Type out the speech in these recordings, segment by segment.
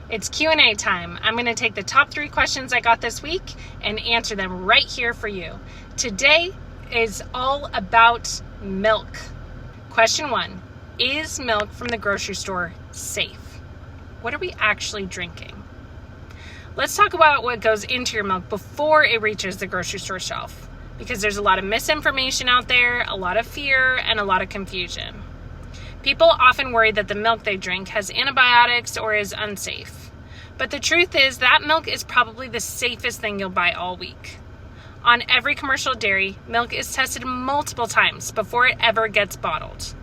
It's Q&A time. I'm going to take the top 3 questions I got this week and answer them right here for you. Today is all about milk. Question 1, is milk from the grocery store safe? What are we actually drinking? Let's talk about what goes into your milk before it reaches the grocery store shelf, because there's a lot of misinformation out there, a lot of fear, and a lot of confusion. People often worry that the milk they drink has antibiotics or is unsafe. But the truth is that milk is probably the safest thing you'll buy all week. On every commercial dairy, milk is tested multiple times before it ever gets bottled.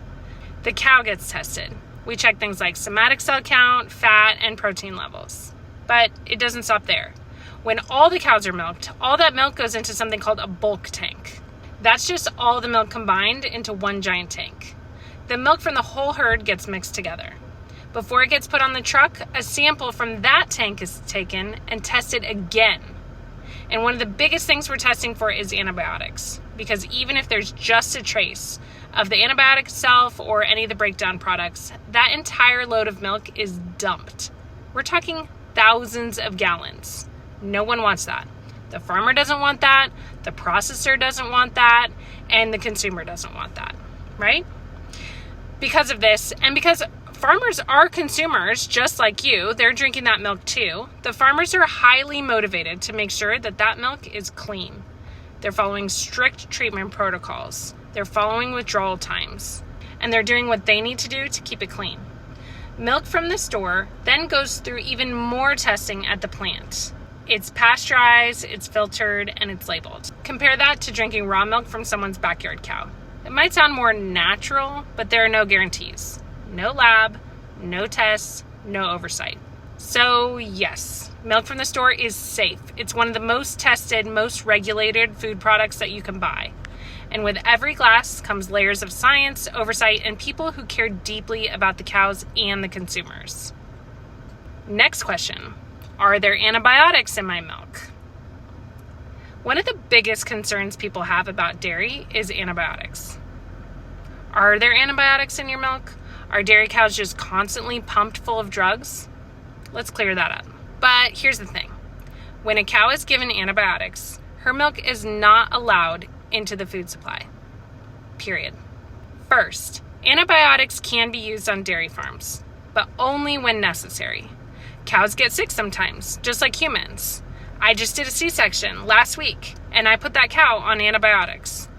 The cow gets tested. We check things like somatic cell count, fat, and protein levels. But it doesn't stop there. When all the cows are milked, all that milk goes into something called a bulk tank. That's just all the milk combined into one giant tank. The milk from the whole herd gets mixed together. Before it gets put on the truck, a sample from that tank is taken and tested again. And one of the biggest things we're testing for is antibiotics, because even if there's just a trace of the antibiotic itself or any of the breakdown products, that entire load of milk is dumped. We're talking thousands of gallons. No one wants that. The farmer doesn't want that, the processor doesn't want that, and the consumer doesn't want that, right? Because of this, and because farmers are consumers just like you, they're drinking that milk too, the farmers are highly motivated to make sure that that milk is clean. They're following strict treatment protocols. They're following withdrawal times. And they're doing what they need to do to keep it clean. Milk from the store then goes through even more testing at the plant. It's pasteurized, it's filtered, and it's labeled. Compare that to drinking raw milk from someone's backyard cow. It might sound more natural, but there are no guarantees. No lab, no tests, no oversight. So yes, milk from the store is safe. It's one of the most tested, most regulated food products that you can buy. And with every glass comes layers of science, oversight, and people who care deeply about the cows and the consumers. Next question, are there antibiotics in my milk? One of the biggest concerns people have about dairy is antibiotics. Are there antibiotics in your milk? Are dairy cows just constantly pumped full of drugs? Let's clear that up. But here's the thing. When a cow is given antibiotics, her milk is not allowed into the food supply. Period. First, antibiotics can be used on dairy farms, but only when necessary. Cows get sick sometimes, just like humans. I just did a C-section last week, and I put that cow on antibiotics.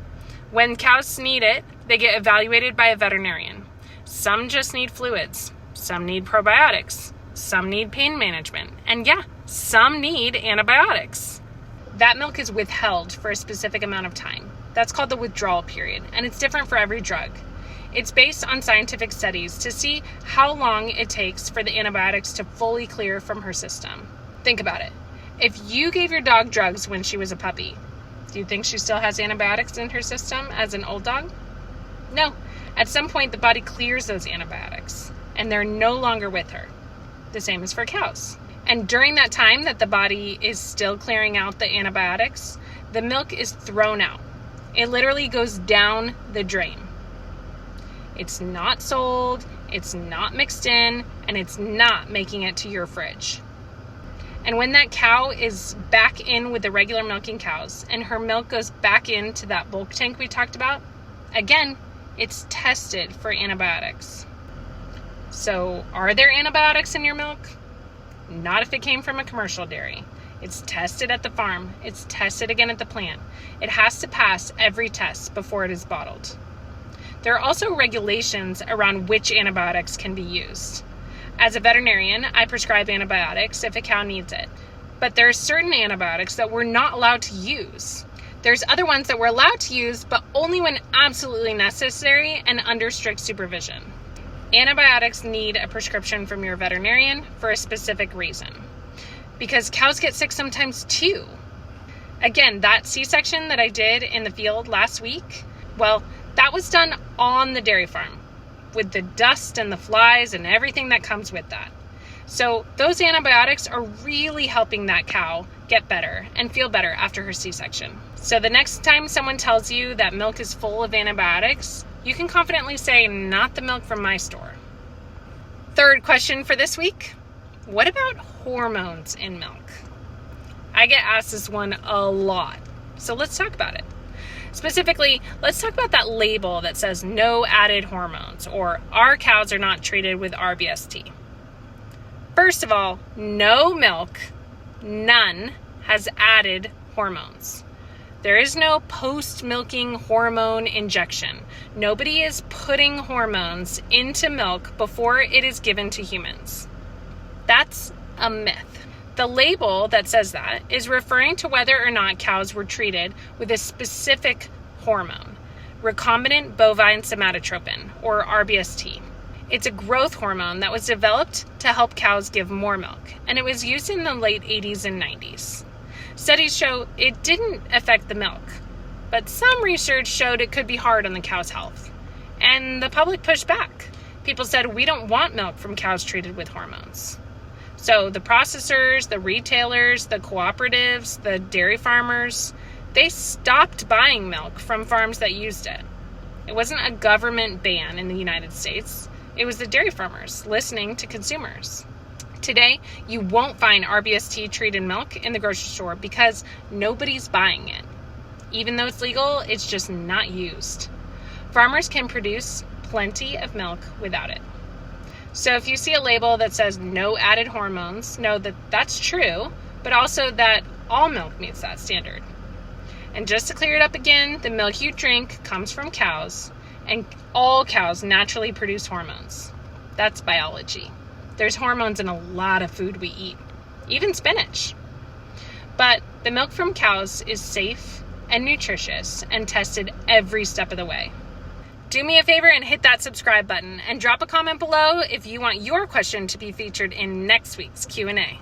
When cows need it, they get evaluated by a veterinarian. Some just need fluids. Some need probiotics. Some need pain management. And yeah, some need antibiotics. That milk is withheld for a specific amount of time. That's called the withdrawal period, and it's different for every drug. It's based on scientific studies to see how long it takes for the antibiotics to fully clear from her system. Think about it. If you gave your dog drugs when she was a puppy, do you think she still has antibiotics in her system as an old dog? No. At some point, the body clears those antibiotics, and they're no longer with her. The same is for cows. And during that time that the body is still clearing out the antibiotics, the milk is thrown out. It literally goes down the drain. It's not sold, it's not mixed in, and it's not making it to your fridge. And when that cow is back in with the regular milking cows and her milk goes back into that bulk tank we talked about, again, it's tested for antibiotics. So, are there antibiotics in your milk? Not if it came from a commercial dairy. It's tested at the farm. It's tested again at the plant. It has to pass every test before it is bottled. There are also regulations around which antibiotics can be used. As a veterinarian, I prescribe antibiotics if a cow needs it. But there are certain antibiotics that we're not allowed to use. There's other ones that we're allowed to use, but only when absolutely necessary and under strict supervision. Antibiotics need a prescription from your veterinarian for a specific reason. Because cows get sick sometimes too. Again, that C-section that I did in the field last week, well, that was done on the dairy farm with the dust and the flies and everything that comes with that. So those antibiotics are really helping that cow get better and feel better after her C-section. So the next time someone tells you that milk is full of antibiotics, you can confidently say, not the milk from my store. Third question for this week, What about hormones in milk? I get asked this one a lot, so let's talk about it. Specifically, let's talk about that label that says no added hormones, or our cows are not treated with RBST. First of all, no milk, none, has added hormones. There is no post-milking hormone injection. Nobody is putting hormones into milk before it is given to humans. That's a myth. The label that says that is referring to whether or not cows were treated with a specific hormone, recombinant bovine somatotropin, or RBST. It's a growth hormone that was developed to help cows give more milk, and it was used in the late 80s and 90s. Studies show it didn't affect the milk, but some research showed it could be hard on the cow's health. And the public pushed back. People said, we don't want milk from cows treated with hormones. So the processors, the retailers, the cooperatives, the dairy farmers, they stopped buying milk from farms that used it. It wasn't a government ban in the United States. It was the dairy farmers listening to consumers. Today, you won't find RBST treated milk in the grocery store because nobody's buying it. Even though it's legal, it's just not used. Farmers can produce plenty of milk without it. So if you see a label that says no added hormones, know that that's true, but also that all milk meets that standard. And just to clear it up again, the milk you drink comes from cows, and all cows naturally produce hormones. That's biology. There's hormones in a lot of food we eat, even spinach. But the milk from cows is safe and nutritious and tested every step of the way. Do me a favor and hit that subscribe button and drop a comment below if you want your question to be featured in next week's Q&A.